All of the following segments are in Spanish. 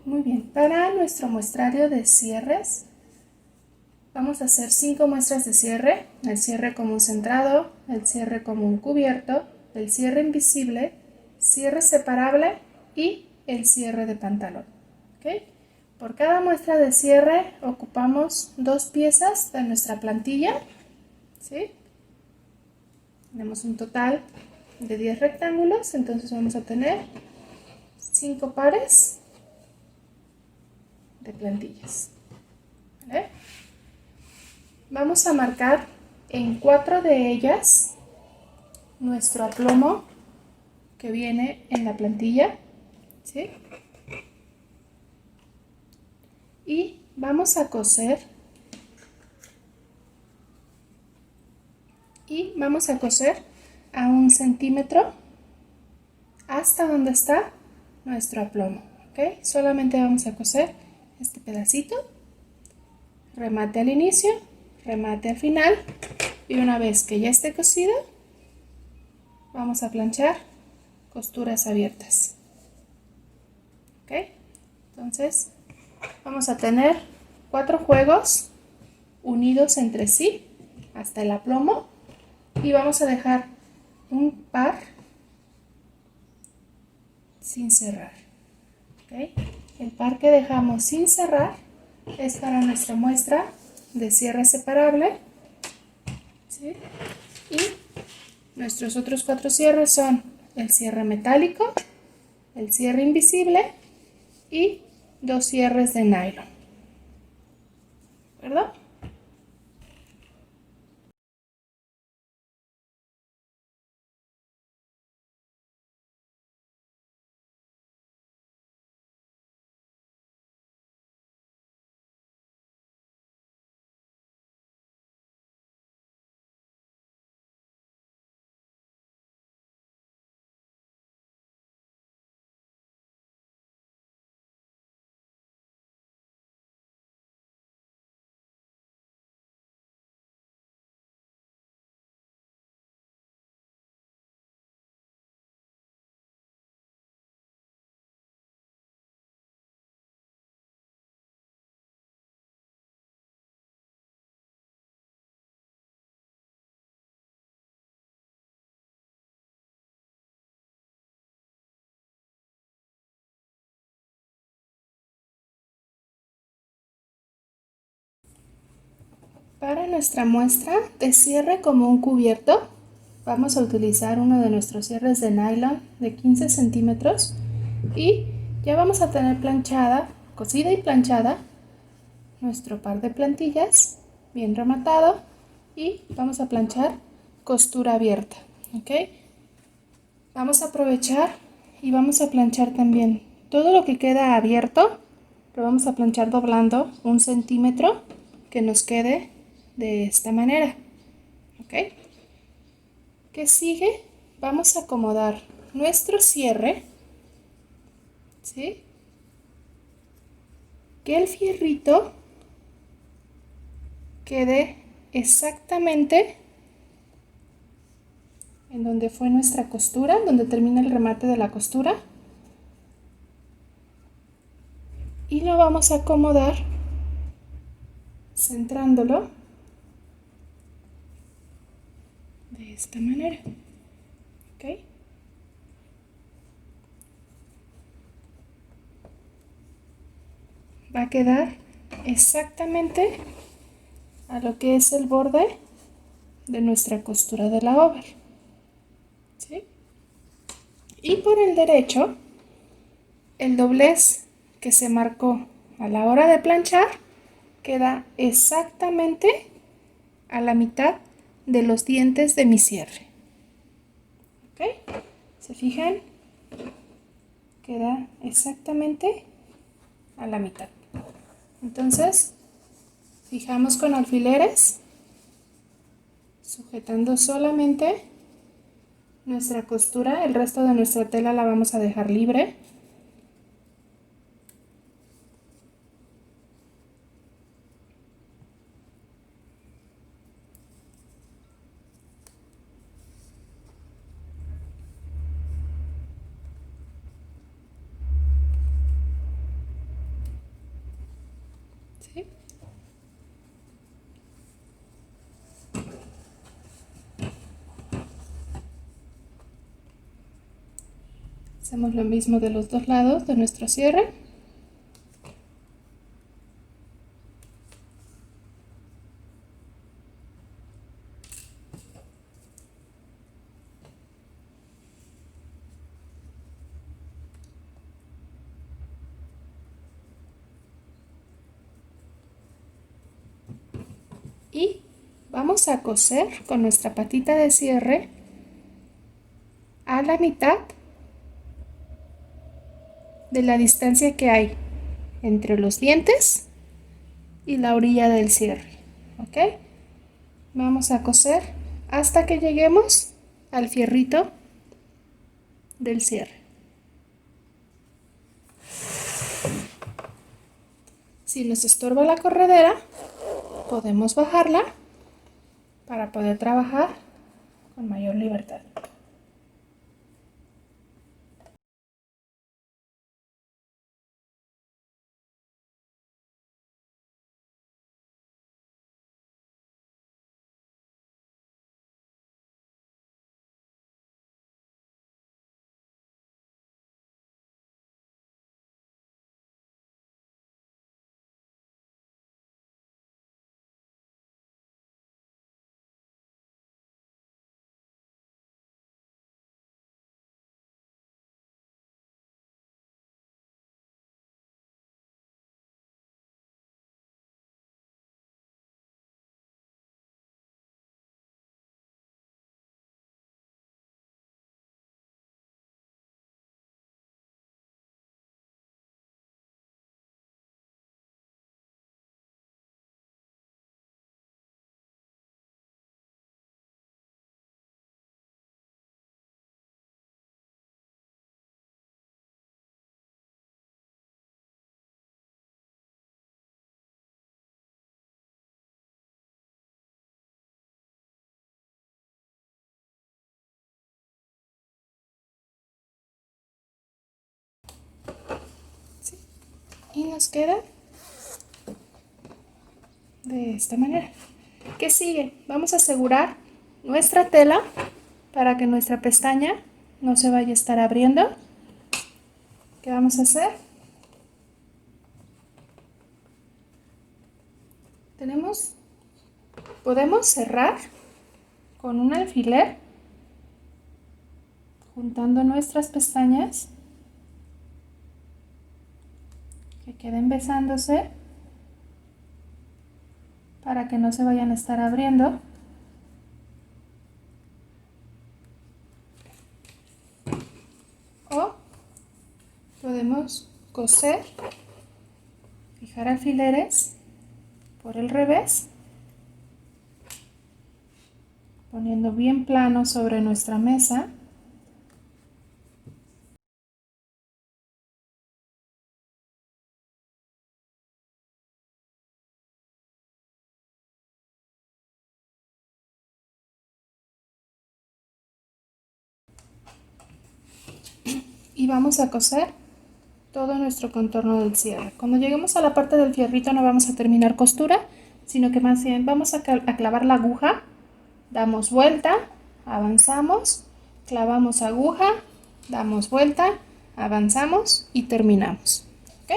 Muy bien, para nuestro muestrario de cierres vamos a hacer 5 muestras de cierre: el cierre común centrado, el cierre común cubierto, el cierre invisible, cierre separable y el cierre de pantalón. ¿Okay? Por cada muestra de cierre ocupamos 2 piezas de nuestra plantilla, ¿sí? Tenemos un total de 10 rectángulos, entonces vamos a tener 5 pares de plantillas. ¿Vale? Vamos a marcar en 4 de ellas nuestro aplomo que viene en la plantilla, ¿sí? Y vamos a coser a 1 centímetro hasta donde está nuestro aplomo, ¿ok? Solamente vamos a coser este pedacito, remate al inicio, remate al final, y una vez que ya esté cosido vamos a planchar costuras abiertas, ¿ok? Entonces vamos a tener 4 juegos unidos entre sí hasta el aplomo y vamos a dejar un par sin cerrar, ¿okay? El par que dejamos sin cerrar es para nuestra muestra de cierre separable, ¿sí? Y nuestros otros 4 cierres son el cierre metálico, el cierre invisible y 2 cierres de nylon, ¿verdad? Para nuestra muestra de cierre común cubierto vamos a utilizar uno de nuestros cierres de nylon de 15 centímetros y ya vamos a tener planchada, cosida y planchada nuestro par de plantillas bien rematado, y vamos a planchar costura abierta, ¿ok? Vamos a aprovechar y vamos a planchar también todo lo que queda abierto, lo vamos a planchar doblando 1 centímetro que nos quede de esta manera, ¿ok? ¿Qué sigue? Vamos a acomodar nuestro cierre, ¿sí? Que el fierrito quede exactamente en donde fue nuestra costura, donde termina el remate de la costura, y lo vamos a acomodar centrándolo de esta manera, ¿ok? Va a quedar exactamente a lo que es el borde de nuestra costura de la over, ¿sí? Y por el derecho, el doblez que se marcó a la hora de planchar queda exactamente a la mitad de los dientes de mi cierre, ¿ok? ¿Se fijan? Queda exactamente a la mitad. Entonces fijamos con alfileres, sujetando solamente nuestra costura. El resto de nuestra tela la vamos a dejar libre. ¿Sí? Hacemos lo mismo de los dos lados de nuestro cierre. Y vamos a coser con nuestra patita de cierre a la mitad de la distancia que hay entre los dientes y la orilla del cierre. ¿Ok? Vamos a coser hasta que lleguemos al fierrito del cierre. Si nos estorba la corredera, podemos bajarla para poder trabajar con mayor libertad. ¿Sí? Y nos queda de esta manera. ¿Qué sigue? Vamos a asegurar nuestra tela para que nuestra pestaña no se vaya a estar abriendo. ¿Qué vamos a hacer? Podemos cerrar con un alfiler juntando nuestras pestañas que queden besándose para que no se vayan a estar abriendo. O podemos coser, fijar alfileres por el revés, poniendo bien plano sobre nuestra mesa. Y vamos a coser todo nuestro contorno del cierre. Cuando lleguemos a la parte del fierrito no vamos a terminar costura, sino que más bien vamos a clavar la aguja, damos vuelta, avanzamos, clavamos aguja, damos vuelta, avanzamos y terminamos. ¿Ok?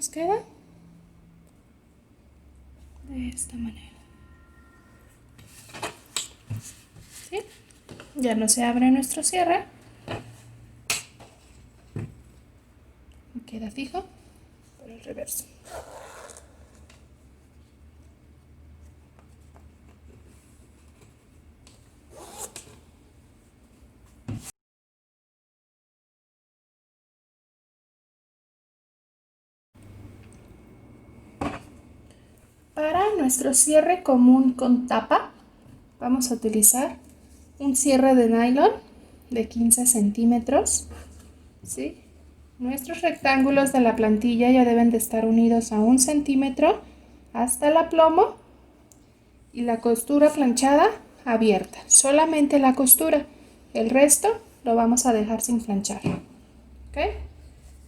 nos queda de esta manera. ¿Sí? Ya no se abre nuestro cierre. Queda fijo por el reverso. Para nuestro cierre común con tapa, vamos a utilizar un cierre de nylon de 15 centímetros. ¿Sí? Nuestros rectángulos de la plantilla ya deben de estar unidos a 1 centímetro hasta el aplomo y la costura planchada abierta. Solamente la costura, el resto lo vamos a dejar sin planchar. ¿Ok?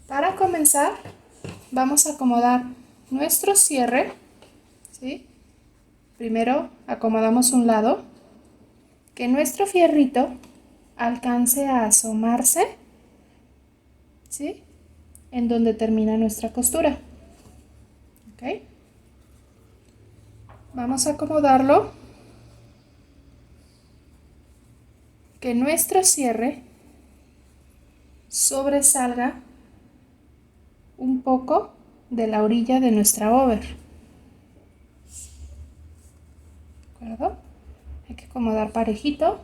Para comenzar, vamos a acomodar nuestro cierre. ¿Sí? Primero acomodamos un lado, que nuestro fierrito alcance a asomarse, ¿sí?, en donde termina nuestra costura. ¿Ok? Vamos a acomodarlo, que nuestro cierre sobresalga un poco de la orilla de nuestra over. ¿De acuerdo? Hay que acomodar parejito.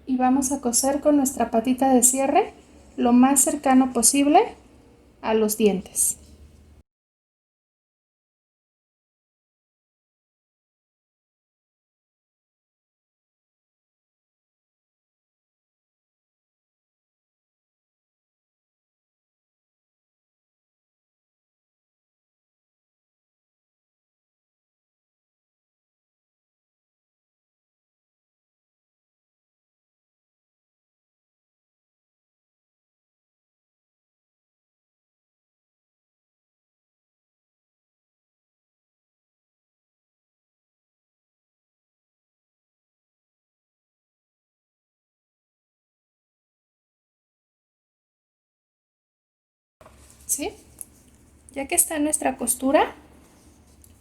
Y vamos a coser con nuestra patita de cierre lo más cercano posible a los dientes. ¿Sí? Ya que está nuestra costura,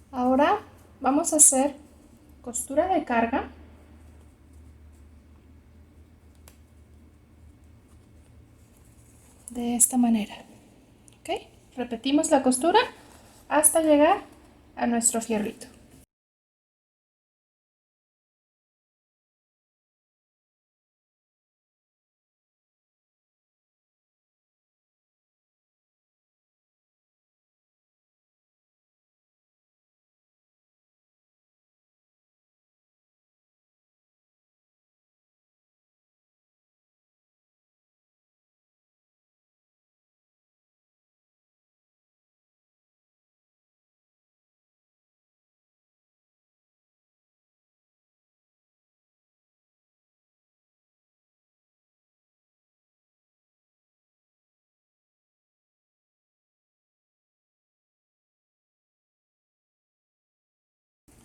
ahora vamos a hacer costura de carga. De esta manera. ¿Ok? Repetimos la costura hasta llegar a nuestro fierrito.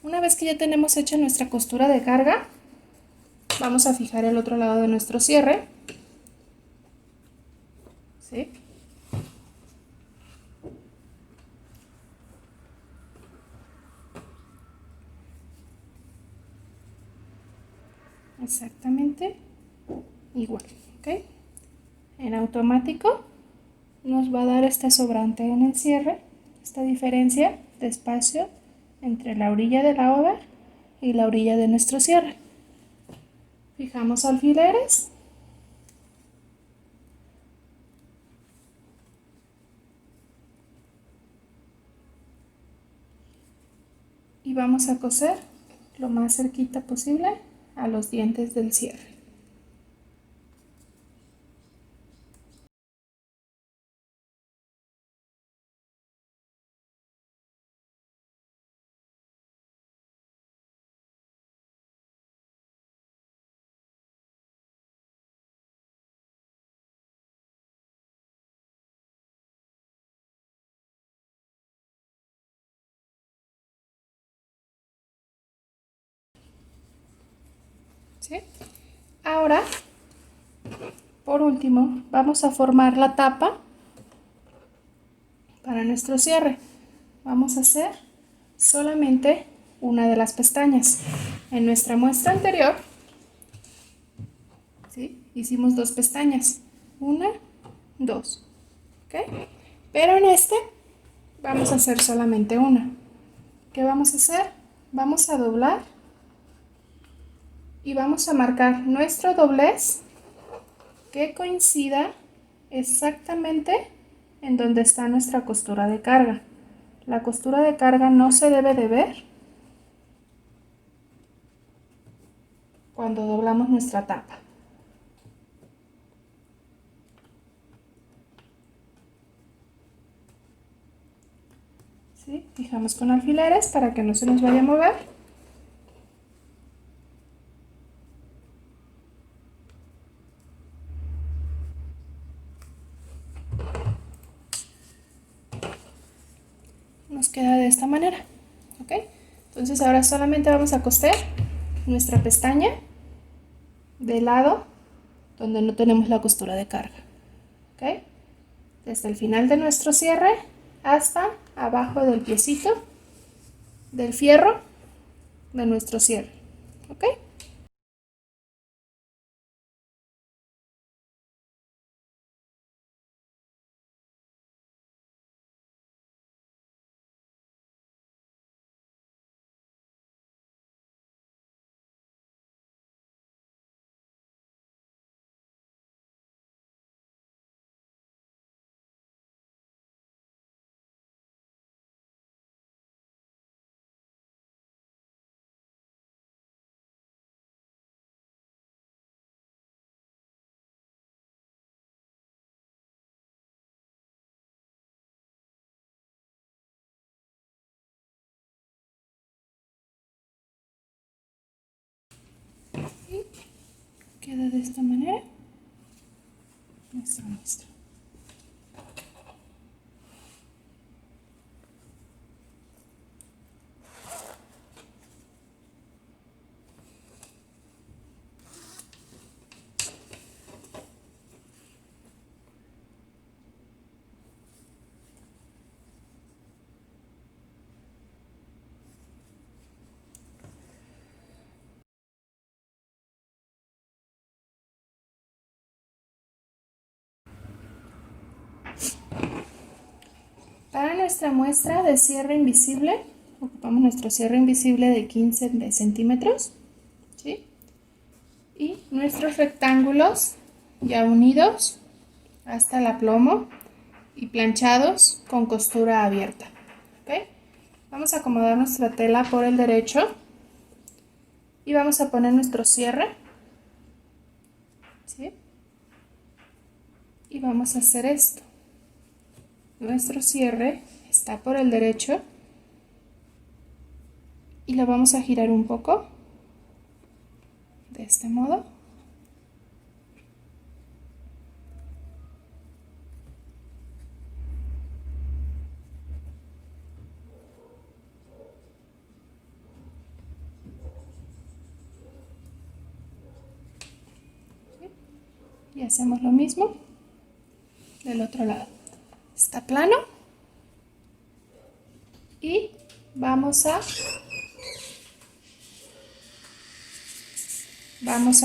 Una vez que ya tenemos hecha nuestra costura de carga, vamos a fijar el otro lado de nuestro cierre. ¿Sí? Exactamente igual. ¿Ok? En automático nos va a dar este sobrante en el cierre, esta diferencia de espacio entre la orilla de la over y la orilla de nuestro cierre. Fijamos alfileres y vamos a coser lo más cerquita posible a los dientes del cierre. ¿sí? Ahora, por último, vamos a formar la tapa para nuestro cierre. Vamos a hacer solamente una de las pestañas. En nuestra muestra anterior, ¿sí?, hicimos 2 pestañas. 1, 2. ¿Ok? Pero en este vamos a hacer solamente una. ¿Qué vamos a hacer? Vamos a doblar y vamos a marcar nuestro doblez que coincida exactamente en donde está nuestra costura de carga. La costura de carga no se debe de ver cuando doblamos nuestra tapa. ¿Sí? Fijamos con alfileres para que no se nos vaya a mover. Nos queda de esta manera. ¿Ok? Entonces ahora solamente vamos a coser nuestra pestaña del lado donde no tenemos la costura de carga. ¿Ok? Desde el final de nuestro cierre hasta abajo del piecito del fierro de nuestro cierre. ¿Ok? Y queda de esta manera nuestra muestra. Para nuestra muestra de cierre invisible, ocupamos nuestro cierre invisible de 15 centímetros, ¿sí? Y nuestros rectángulos ya unidos hasta el aplomo y planchados con costura abierta. ¿Ok? Vamos a acomodar nuestra tela por el derecho y vamos a poner nuestro cierre, ¿sí? Y vamos a hacer esto. Nuestro cierre está por el derecho y lo vamos a girar un poco de este modo. Y hacemos lo mismo del otro lado. Está plano y vamos a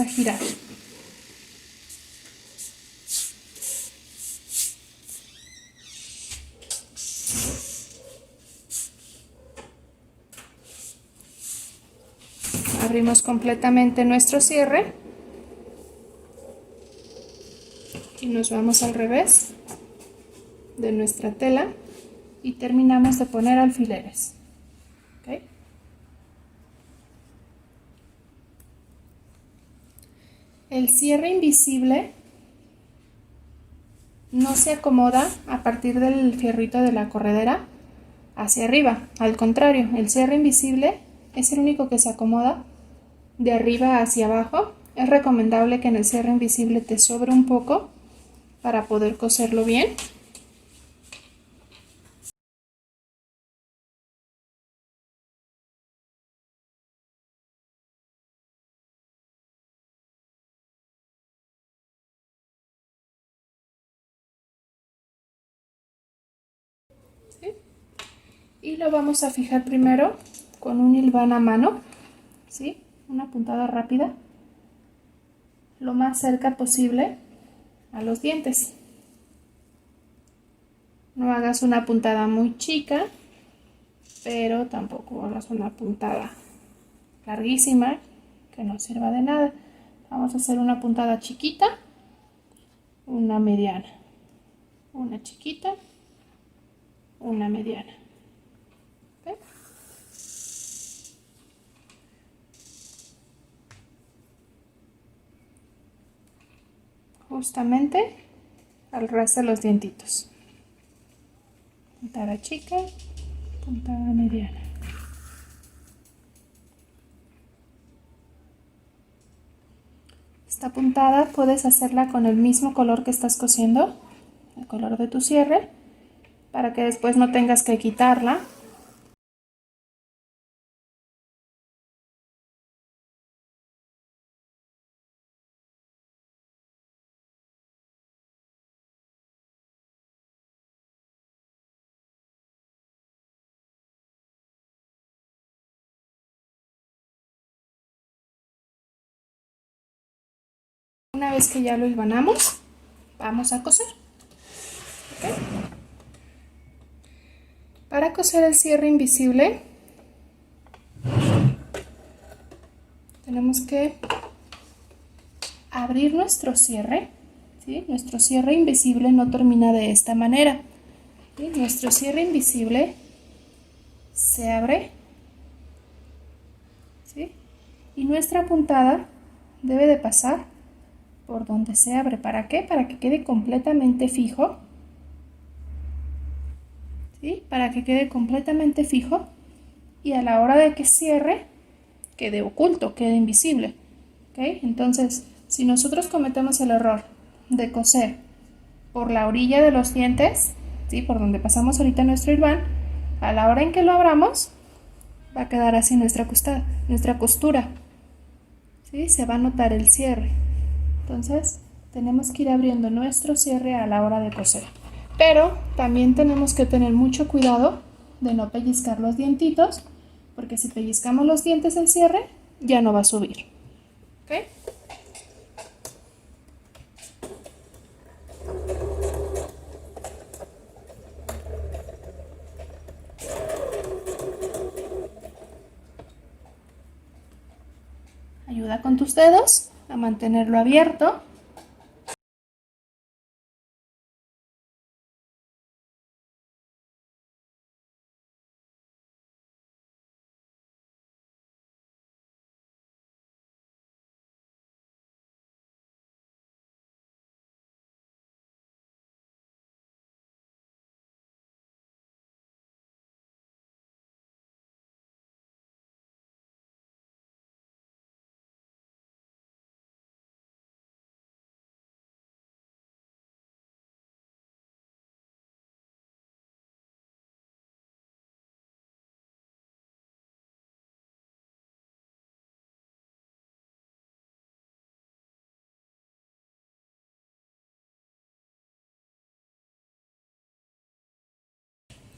girar. Abrimos completamente nuestro cierre y nos vamos al revés de nuestra tela y terminamos de poner alfileres. ¿Okay? El cierre invisible no se acomoda a partir del fierrito de la corredera hacia arriba. Al contrario, el cierre invisible es el único que se acomoda de arriba hacia abajo. Es recomendable que en el cierre invisible te sobre un poco para poder coserlo bien. y lo vamos a fijar primero con un hilván a mano, ¿sí? Una puntada rápida, lo más cerca posible a los dientes. No hagas una puntada muy chica, pero tampoco hagas una puntada larguísima que no sirva de nada. Vamos a hacer una puntada chiquita, una mediana, una chiquita, una mediana. ¿Okay? Justamente al ras de los dientitos. Puntada chica, puntada mediana. Esta puntada puedes hacerla con el mismo color que estás cosiendo, el color de tu cierre, para que después no tengas que quitarla. Una vez que ya lo hilvanamos, vamos a coser. ¿Okay? Para coser el cierre invisible, tenemos que abrir nuestro cierre, ¿sí? Nuestro cierre invisible no termina de esta manera, ¿sí? Nuestro cierre invisible se abre, ¿sí? Y nuestra puntada debe de pasar por donde se abre. ¿Para qué? Para que quede completamente fijo, ¿sí? Para que quede completamente fijo y a la hora de que cierre quede oculto, quede invisible. ¿Okay? Entonces, si nosotros cometemos el error de coser por la orilla de los dientes, ¿sí? Por donde pasamos ahorita nuestro hilván, a la hora en que lo abramos va a quedar así nuestra costura, ¿sí? Se va a notar el cierre. Entonces tenemos que ir abriendo nuestro cierre a la hora de coser, pero también tenemos que tener mucho cuidado de no pellizcar los dientitos, porque si pellizcamos los dientes del cierre ya no va a subir. ¿Okay? Ayuda con tus dedos a mantenerlo abierto.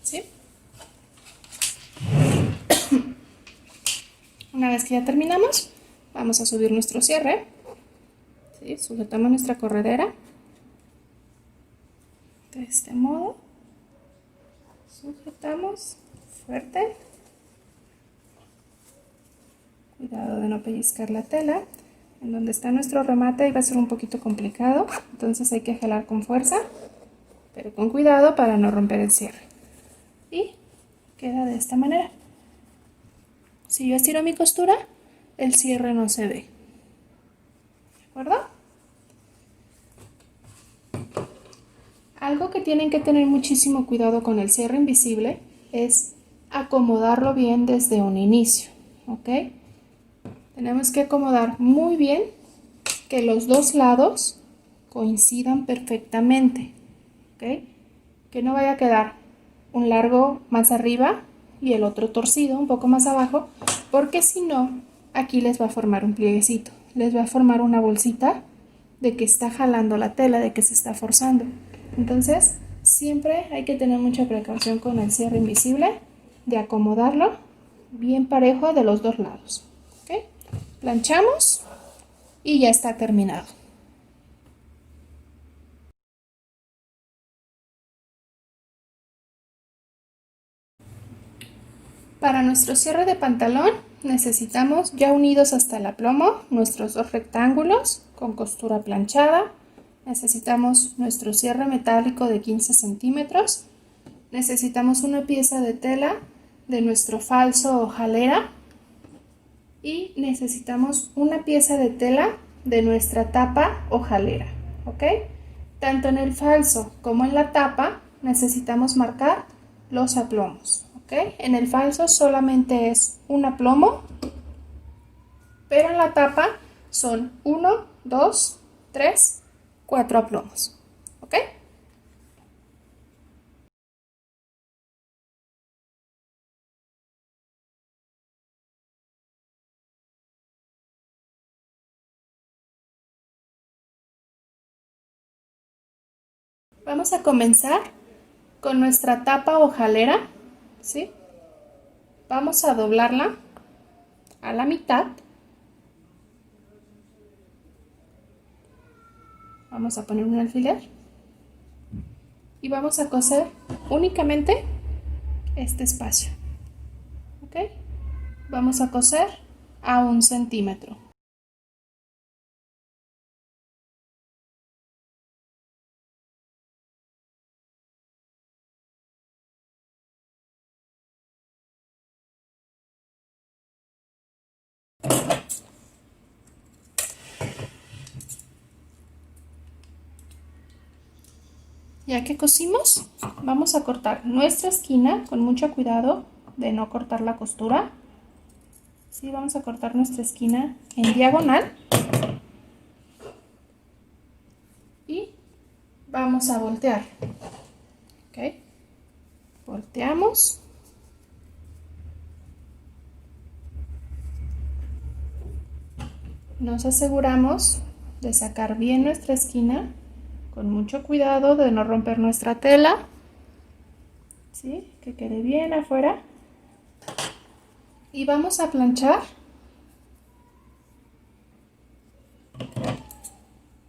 ¿Sí? Una vez que ya terminamos, vamos a subir nuestro cierre. ¿Sí? Sujetamos nuestra corredera de este modo, sujetamos fuerte, cuidado de no pellizcar la tela. En donde está nuestro remate va a ser un poquito complicado, entonces hay que jalar con fuerza, pero con cuidado para no romper el cierre. Y queda de esta manera. Si yo estiro mi costura, el cierre no se ve. ¿De acuerdo? Algo que tienen que tener muchísimo cuidado con el cierre invisible es acomodarlo bien desde un inicio, ¿ok? Tenemos que acomodar muy bien que los dos lados coincidan perfectamente, ¿ok? Que no vaya a quedar un largo más arriba y el otro torcido un poco más abajo, porque si no, aquí les va a formar un plieguecito, les va a formar una bolsita de que está jalando la tela, de que se está forzando. Entonces, siempre hay que tener mucha precaución con el cierre invisible de acomodarlo bien parejo de los dos lados. ¿Ok? Planchamos y ya está terminado. Para nuestro cierre de pantalón necesitamos, ya unidos hasta el aplomo, nuestros dos rectángulos con costura planchada. Necesitamos nuestro cierre metálico de 15 centímetros. Necesitamos una pieza de tela de nuestro falso o jalera. Y necesitamos una pieza de tela de nuestra tapa o jalera. ¿Ok? Tanto en el falso como en la tapa necesitamos marcar los aplomos. ¿Ok? En el falso solamente es un aplomo, pero en la tapa son 1, 2, 3, 4 aplomos. ¿Ok? Vamos a comenzar con nuestra tapa o jalera, ¿sí? Vamos a doblarla a la mitad. Vamos a poner un alfiler y vamos a coser únicamente este espacio. ¿Ok? Vamos a coser a 1 centímetro. Ya que cosimos, vamos a cortar nuestra esquina con mucho cuidado de no cortar la costura. Sí, vamos a cortar nuestra esquina en diagonal y vamos a voltear. ¿Ok? Volteamos. Nos aseguramos de sacar bien nuestra esquina con mucho cuidado de no romper nuestra tela. ¿Sí? Que quede bien afuera. Y vamos a planchar.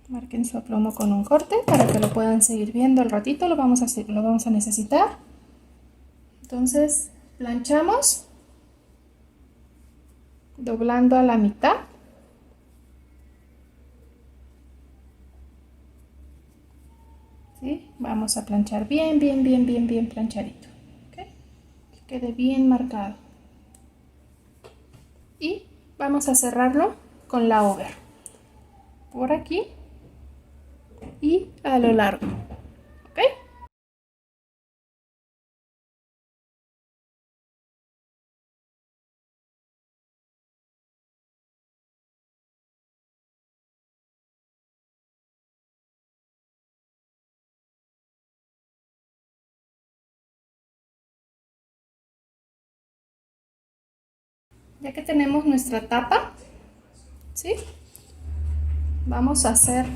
Marquen su aplomo con un corte para que lo puedan seguir viendo al ratito, lo vamos a necesitar. Entonces planchamos doblando a la mitad. ¿Sí? Vamos a planchar bien planchadito. ¿Okay? Que quede bien marcado. Y vamos a cerrarlo con la over. Por aquí y a lo largo. ¿Ok? Ya que tenemos nuestra tapa, ¿sí? Vamos a hacer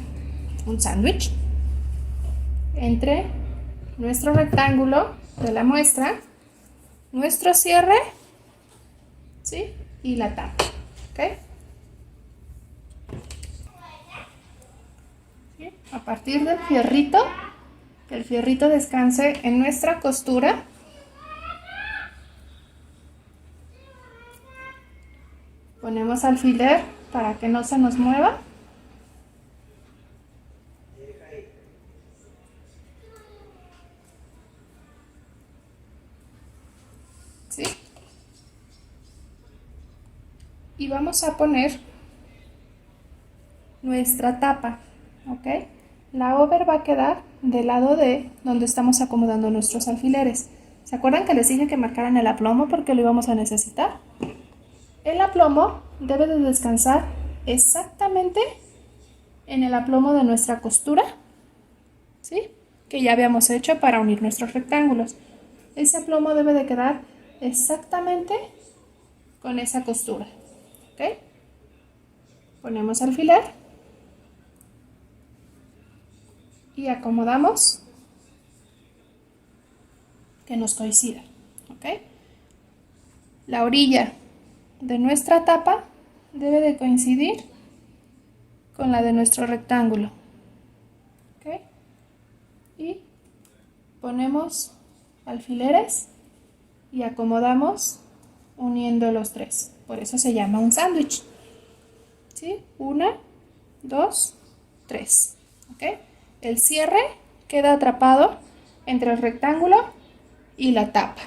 un sándwich entre nuestro rectángulo de la muestra, nuestro cierre, ¿sí? Y la tapa. ¿Ok? ¿Sí? A partir del fierrito, que el fierrito descanse en nuestra costura. Ponemos alfiler para que no se nos mueva. ¿Sí? Y vamos a poner nuestra tapa, ¿ok? La over va a quedar del lado de donde estamos acomodando nuestros alfileres. ¿Se acuerdan que les dije que marcaran el aplomo porque lo íbamos a necesitar? El aplomo debe de descansar exactamente en el aplomo de nuestra costura, ¿sí? Que ya habíamos hecho para unir nuestros rectángulos. Ese aplomo debe de quedar exactamente con esa costura, ¿ok? Ponemos alfiler y acomodamos que nos coincida, ¿ok? La orilla de nuestra tapa debe de coincidir con la de nuestro rectángulo. ¿Okay? Y ponemos alfileres y acomodamos uniendo los tres. Por eso se llama un sándwich. ¿Sí? 1, 2, 3. ¿Okay? El cierre queda atrapado entre el rectángulo y la tapa.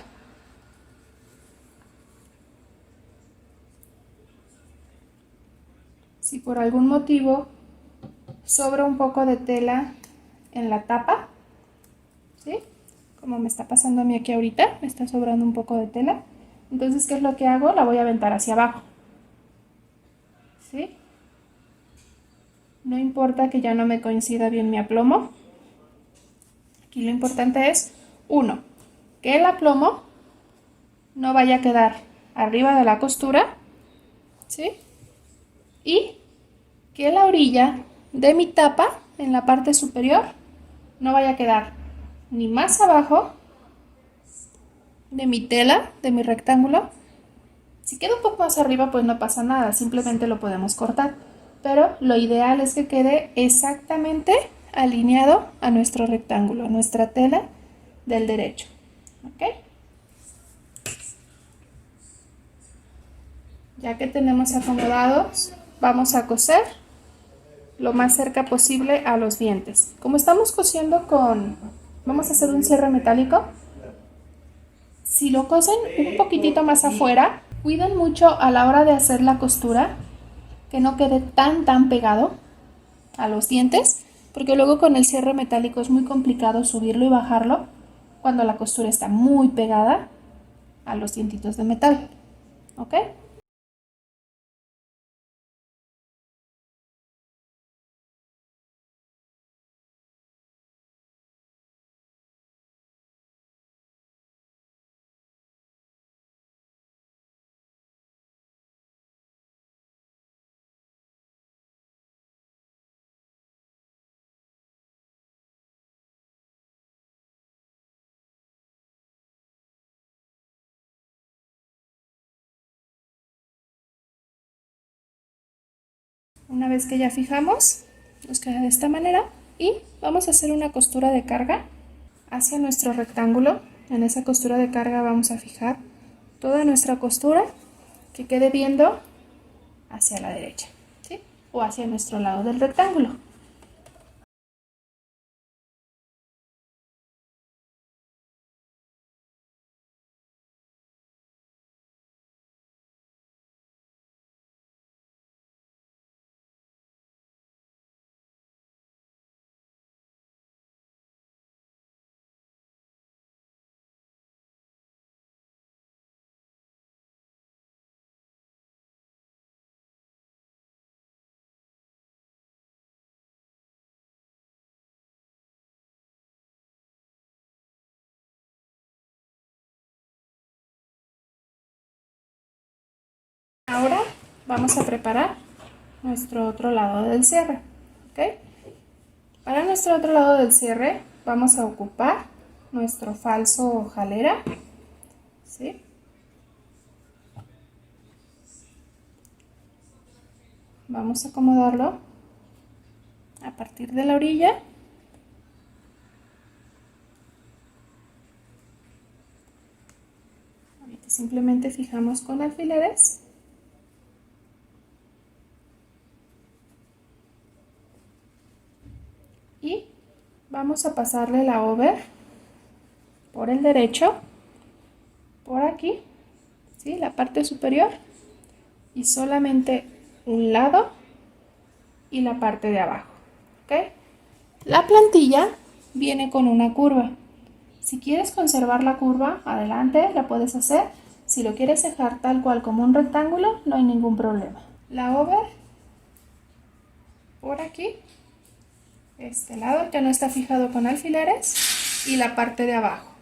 Si por algún motivo sobra un poco de tela en la tapa, ¿sí? Como me está pasando a mí aquí ahorita, me está sobrando un poco de tela. Entonces, ¿qué es lo que hago? La voy a aventar hacia abajo. ¿Sí? No importa que ya no me coincida bien mi aplomo. Aquí lo importante es, 1, que el aplomo no vaya a quedar arriba de la costura, ¿sí? Y que la orilla de mi tapa, en la parte superior, no vaya a quedar ni más abajo de mi tela, de mi rectángulo. Si queda un poco más arriba, pues no pasa nada, simplemente lo podemos cortar. Pero lo ideal es que quede exactamente alineado a nuestro rectángulo, a nuestra tela del derecho. ¿Ok? Ya que tenemos acomodados, vamos a coser lo más cerca posible a los dientes. Como estamos cosiendo vamos a hacer un cierre metálico. Si lo cosen un poquitito más afuera, cuiden mucho a la hora de hacer la costura que no quede tan pegado a los dientes, porque luego con el cierre metálico es muy complicado subirlo y bajarlo cuando la costura está muy pegada a los dientitos de metal. ¿Ok? Una vez que ya fijamos, nos queda de esta manera y vamos a hacer una costura de carga hacia nuestro rectángulo. En esa costura de carga vamos a fijar toda nuestra costura que quede viendo hacia la derecha, ¿sí? O hacia nuestro lado del rectángulo. Ahora vamos a preparar nuestro otro lado del cierre. ¿Ok? Para nuestro otro lado del cierre vamos a ocupar nuestro falso jalera, ¿sí? Vamos a acomodarlo a partir de la orilla. Ahorita simplemente fijamos con alfileres. Y vamos a pasarle la over por el derecho, por aquí, ¿sí? La parte superior, y solamente un lado y la parte de abajo. ¿Ok? La plantilla viene con una curva. Si quieres conservar la curva, adelante, la puedes hacer. Si lo quieres dejar tal cual como un rectángulo, no hay ningún problema. La over por aquí, este lado ya no está fijado con alfileres, y la parte de abajo.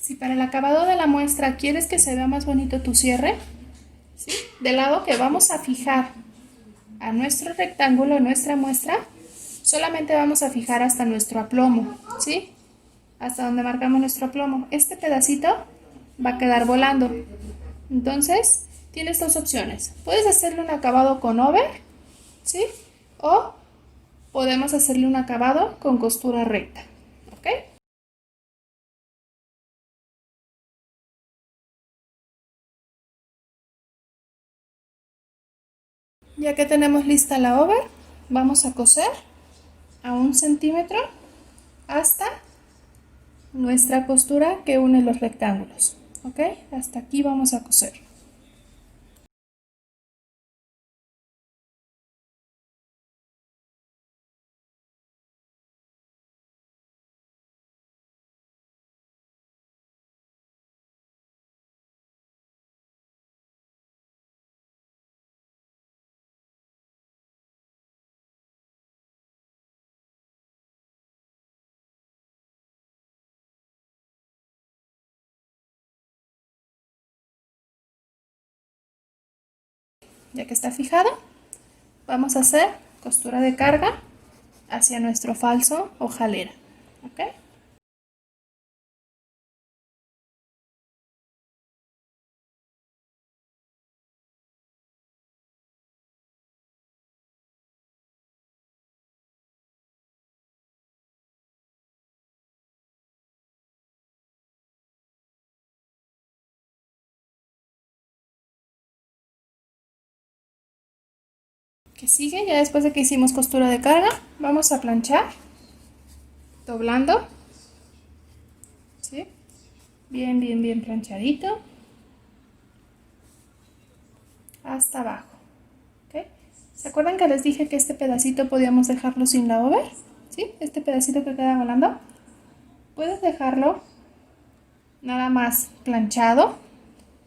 Si para el acabado de la muestra quieres que se vea más bonito tu cierre, ¿sí? Del lado que vamos a fijar a nuestro rectángulo, nuestra muestra, solamente vamos a fijar hasta nuestro aplomo, ¿sí? Hasta donde marcamos nuestro aplomo. Este pedacito va a quedar volando. Entonces, tienes dos opciones. Puedes hacerle un acabado con over, ¿sí? O podemos hacerle un acabado con costura recta, ¿ok? Ya que tenemos lista la over, vamos a coser a 1 centímetro hasta nuestra costura que une los rectángulos, ¿ok? Hasta aquí vamos a coser. Ya que está fijado, vamos a hacer costura de carga hacia nuestro falso o jalera, ¿ok? Que sigue, ya después de que hicimos costura de carga, vamos a planchar doblando, ¿sí? Bien, bien, bien planchadito hasta abajo, ¿ok? ¿Se acuerdan que les dije que este pedacito podíamos dejarlo sin la over? ¿Sí? Este pedacito que queda volando, puedes dejarlo nada más planchado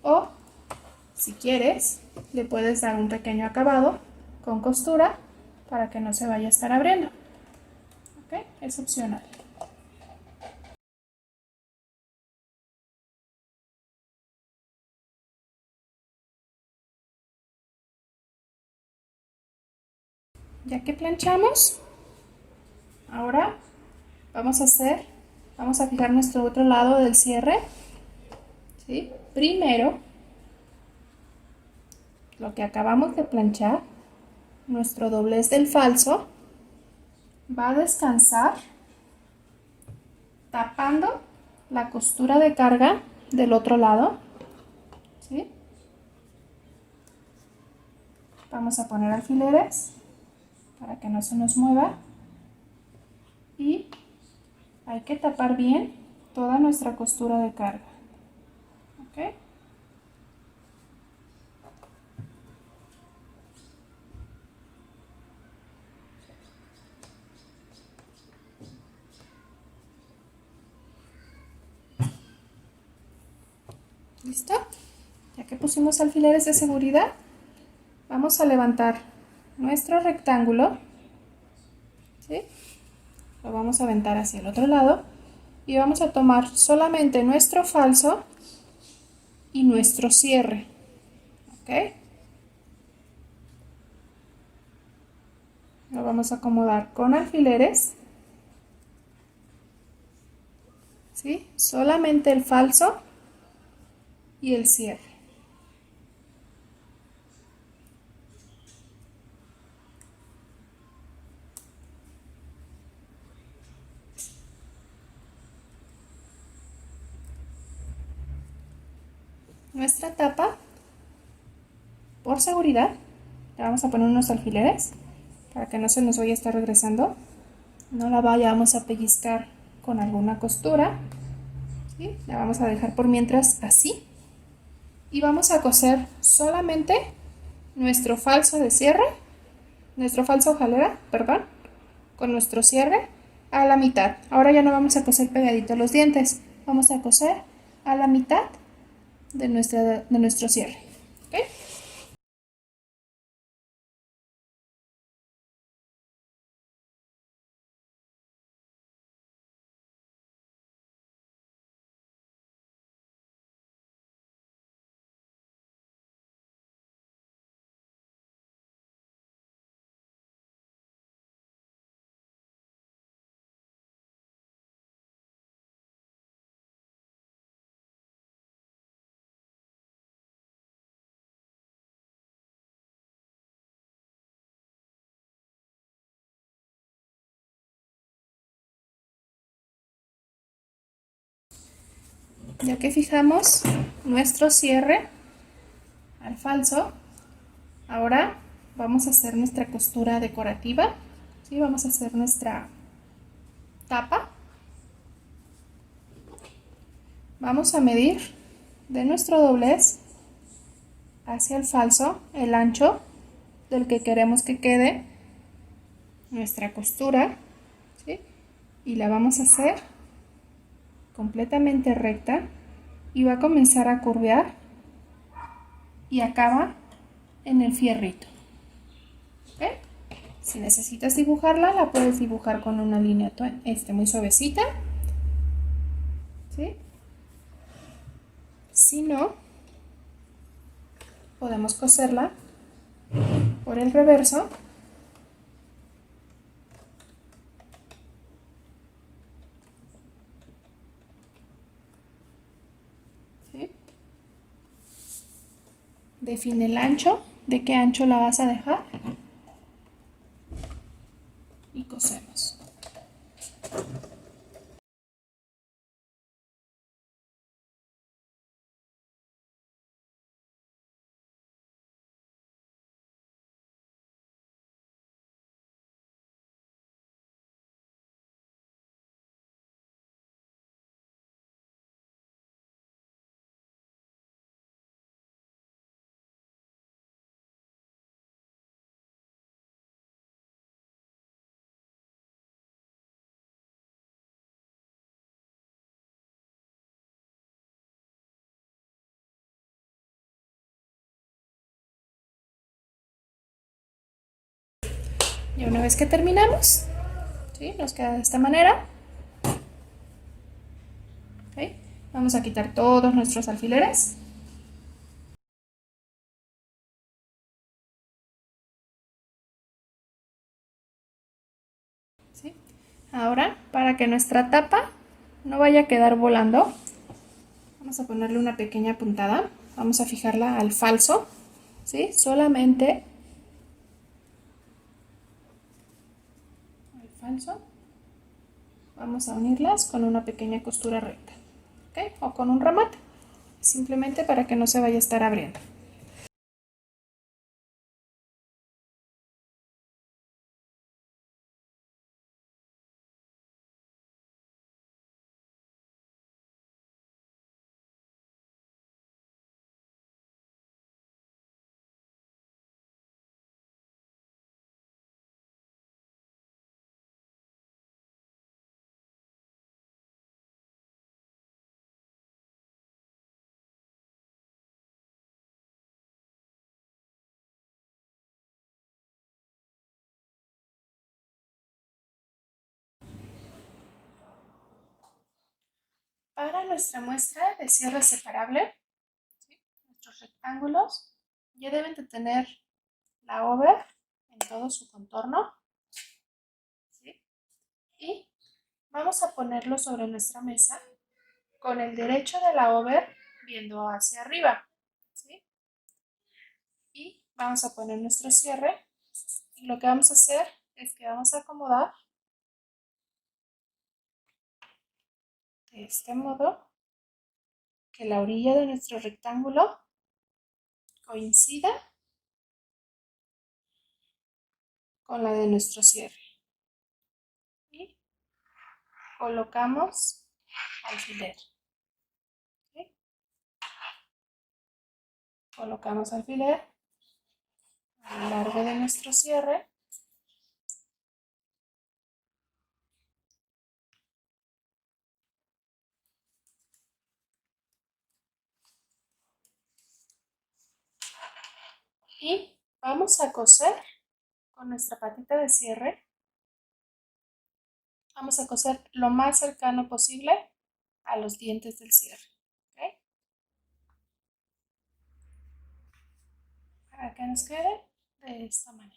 o si quieres le puedes dar un pequeño acabado con costura para que no se vaya a estar abriendo, ¿ok? Es opcional. Ya que planchamos, ahora vamos a fijar nuestro otro lado del cierre, ¿sí? Primero, lo que acabamos de planchar, nuestro doblez del falso, va a descansar tapando la costura de carga del otro lado, ¿sí? Vamos a poner alfileres para que no se nos mueva y hay que tapar bien toda nuestra costura de carga, ¿ok? ¿Listo? Ya que pusimos alfileres de seguridad, vamos a levantar nuestro rectángulo, ¿sí? Lo vamos a aventar hacia el otro lado y vamos a tomar solamente nuestro falso y nuestro cierre, ¿ok? Lo vamos a acomodar con alfileres, ¿sí? Solamente el falso y el cierre. Nuestra tapa, por seguridad, le vamos a poner unos alfileres para que no se nos vaya a estar regresando. No la vayamos a pellizcar con alguna costura, ¿sí? La vamos a dejar por mientras así y vamos a coser solamente nuestro falso de cierre, nuestro falso jalera, perdón, con nuestro cierre a la mitad. Ahora ya no vamos a coser pegadito los dientes, vamos a coser a la mitad de nuestro cierre, ¿ok? Ya que fijamos nuestro cierre al falso, ahora vamos a hacer nuestra costura decorativa. ¿Sí? Vamos a hacer nuestra tapa. Vamos a medir de nuestro doblez hacia el falso el ancho del que queremos que quede nuestra costura, ¿sí? Y la vamos a hacer completamente recta y va a comenzar a curvear y acaba en el fierrito. ¿Okay? Si necesitas dibujarla, la puedes dibujar con una línea muy suavecita, ¿sí? Si no, podemos coserla por el reverso. ¿Sí? Define el ancho, de qué ancho la vas a dejar y cosemos. Y una vez que terminamos, ¿sí? Nos queda de esta manera. ¿Okay? Vamos a quitar todos nuestros alfileres. ¿Sí? Ahora, para que nuestra tapa no vaya a quedar volando, vamos a ponerle una pequeña puntada. Vamos a fijarla al falso, ¿sí? Solamente al falso. Vamos a unirlas con una pequeña costura recta, ¿okay? O con un remate, simplemente para que no se vaya a estar abriendo. Para nuestra muestra de cierre separable, ¿sí? Nuestros rectángulos ya deben de tener la over en todo su contorno, ¿sí? Y vamos a ponerlo sobre nuestra mesa con el derecho de la over viendo hacia arriba, ¿sí? Y vamos a poner nuestro cierre y lo que vamos a hacer es que vamos a acomodar de este modo que la orilla de nuestro rectángulo coincida con la de nuestro cierre y colocamos alfiler, ¿sí? Colocamos alfiler a lo largo de nuestro cierre y vamos a coser con nuestra patita de cierre. Vamos a coser lo más cercano posible a los dientes del cierre, ¿okay? Para que nos quede de esta manera.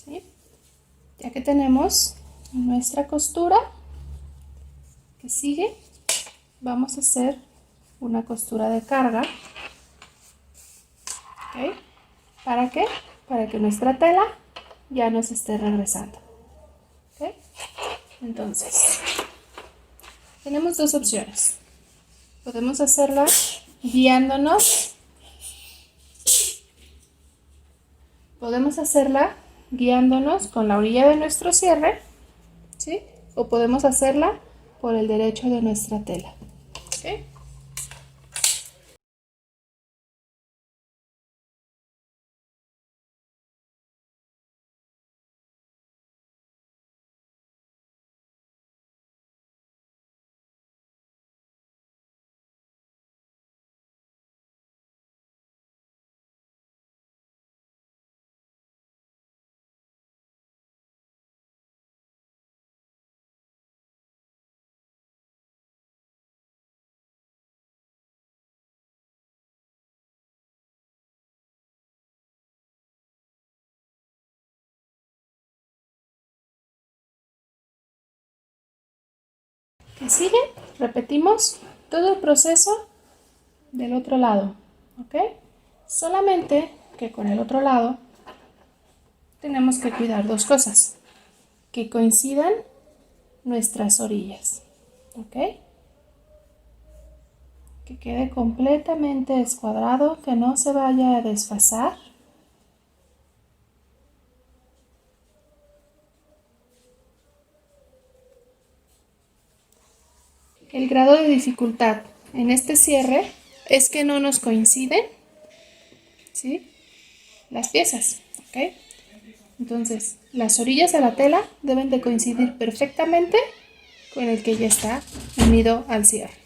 ¿sí? Ya que tenemos nuestra costura que sigue, vamos a hacer una costura de carga. ¿Ok? ¿Para qué? Para que nuestra tela ya nos esté regresando. ¿Ok? Entonces, tenemos dos opciones. Podemos hacerla guiándonos. Podemos hacerla guiándonos con la orilla de nuestro cierre, ¿sí? O podemos hacerla por el derecho de nuestra tela, ¿sí? ¿Qué sigue? Repetimos todo el proceso del otro lado, ¿ok? Solamente que con el otro lado tenemos que cuidar dos cosas, que coincidan nuestras orillas, ¿ok? Que quede completamente escuadrado, que no se vaya a desfasar. El grado de dificultad en este cierre es que no nos coinciden, ¿sí?, las piezas, ¿ok? Entonces, las orillas de la tela deben de coincidir perfectamente con el que ya está unido al cierre.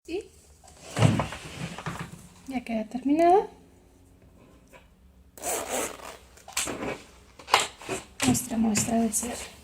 ¿Sí? Ya queda terminada nuestra muestra de cierre.